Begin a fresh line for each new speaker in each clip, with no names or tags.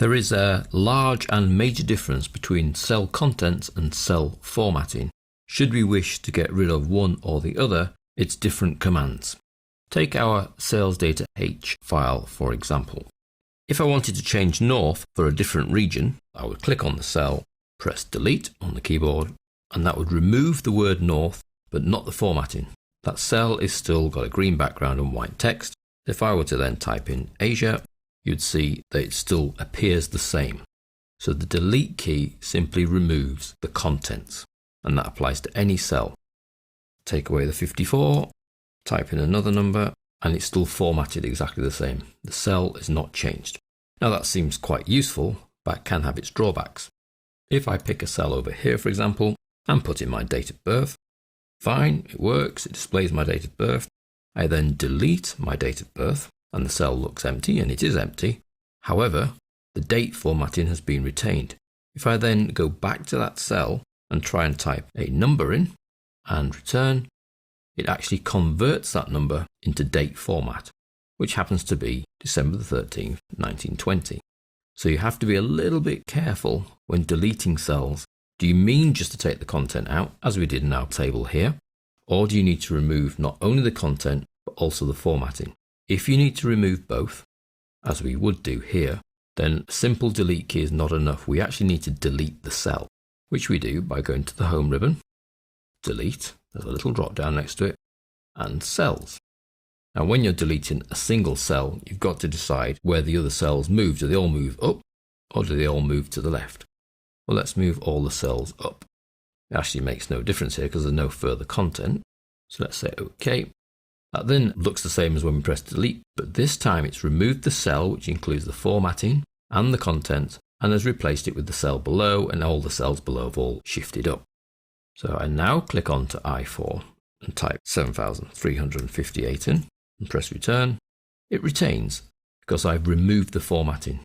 There is a large and major difference between cell contents and cell formatting. Should we wish to get rid of one or the other, it's different commands. Take our sales data H file for example. If I wanted to change north for a different region, I would click on the cell, press delete on the keyboard, and that would remove the word north, but not the formatting. That cell is still got a green background and white text. If I were to then type in Asia, you'd see that it still appears the same. So the delete key simply removes the contents, and that applies to any cell. Take away the 54, type in another number, and it's still formatted exactly the same. The cell is not changed. Now that seems quite useful, but it can have its drawbacks. If I pick a cell over here, for example, and put in my date of birth, fine, it works, it displays my date of birth. I then delete my date of birth, and the cell looks empty, and it is empty. However, the date formatting has been retained. If I then go back to that cell and try and type a number in and return, it actually converts that number into date format, which happens to be December the 13th, 1920. So you have to be a little bit careful when deleting cells. Do you mean just to take the content out, as we did in our table here? Or do you need to remove not only the content, but also the formatting? If you need to remove both, as we would do here, then a simple delete key is not enough. We actually need to delete the cell, which we do by going to the home ribbon, delete, there's a little drop down next to it, and cells. Now when you're deleting a single cell, you've got to decide where the other cells move. Do they all move up, or do they all move to the left? Well, let's move all the cells up. It actually makes no difference here because there's no further content. So let's say OK. That then looks the same as when we press delete, but this time it's removed the cell, which includes the formatting and the content, and has replaced it with the cell below, and all the cells below have all shifted up. So I now click on to I4 and type 7,358 in and press return. It retains because I've removed the formatting.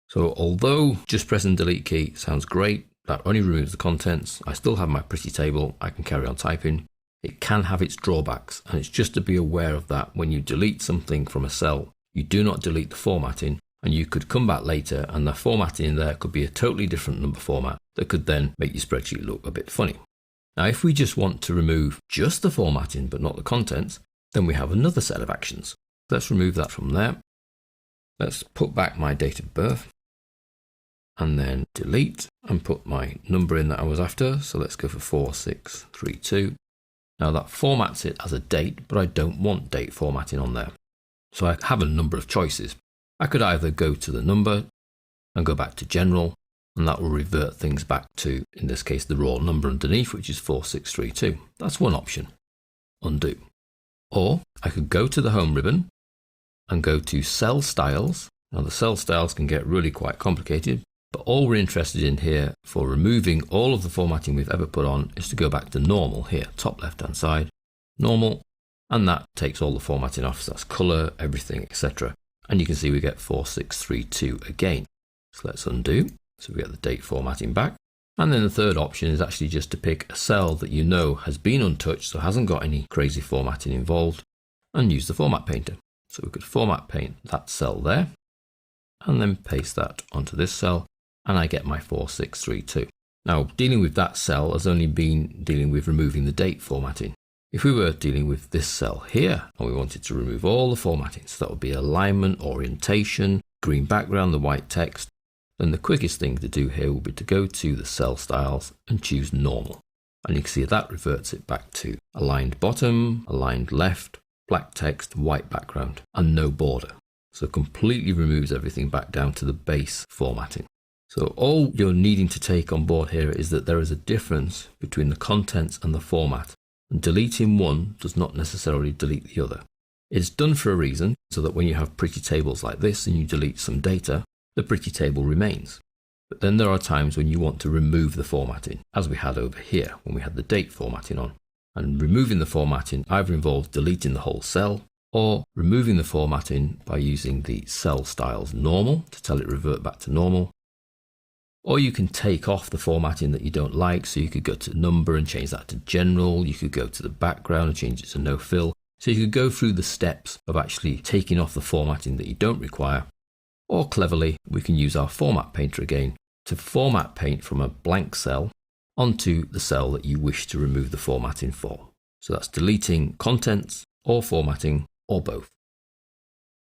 So although just pressing the delete key sounds great, that only removes the contents, I still have my pretty table, I can carry on typing. It can have its drawbacks, and it's just to be aware of that. When you delete something from a cell, you do not delete the formatting, and you could come back later and the formatting in there could be a totally different number format that could then make your spreadsheet look a bit funny. Now if we just want to remove just the formatting but not the contents, then we have another set of actions. Let's remove that from there. Let's put back my date of birth and then delete and put my number in that I was after. So let's go for 4632. Now that formats it as a date, but I don't want date formatting on there. So I have a number of choices. I could either go to the number and go back to general, and that will revert things back to, in this case, the raw number underneath, which is 4632. That's one option, undo. Or I could go to the home ribbon and go to cell styles. Now the cell styles can get really quite complicated, but all we're interested in here for removing all of the formatting we've ever put on is to go back to normal here, top left hand side, normal, and that takes all the formatting off, so that's color, everything, etc. And you can see we get 4632 again. So let's undo, so we get the date formatting back. And then the third option is actually just to pick a cell that you know has been untouched, so hasn't got any crazy formatting involved, and use the format painter. So we could format paint that cell there, and then paste that onto this cell, and I get my 4632. Now, dealing with that cell has only been dealing with removing the date formatting. If we were dealing with this cell here, and we wanted to remove all the formatting, so that would be alignment, orientation, green background, the white text, then the quickest thing to do here will be to go to the cell styles and choose normal. And you can see that reverts it back to aligned bottom, aligned left, black text, white background, and no border. So completely removes everything back down to the base formatting. So all you're needing to take on board here is that there is a difference between the contents and the format. And deleting one does not necessarily delete the other. It's done for a reason, so that when you have pretty tables like this and you delete some data, the pretty table remains. But then there are times when you want to remove the formatting, as we had over here when we had the date formatting on. And removing the formatting either involves deleting the whole cell, or removing the formatting by using the cell styles normal to tell it revert back to normal. Or you can take off the formatting that you don't like, so you could go to number and change that to general, you could go to the background and change it to no fill. So you could go through the steps of actually taking off the formatting that you don't require, Or cleverly, we can use our Format Painter again to format paint from a blank cell onto the cell that you wish to remove the formatting for. So that's deleting contents or formatting or both.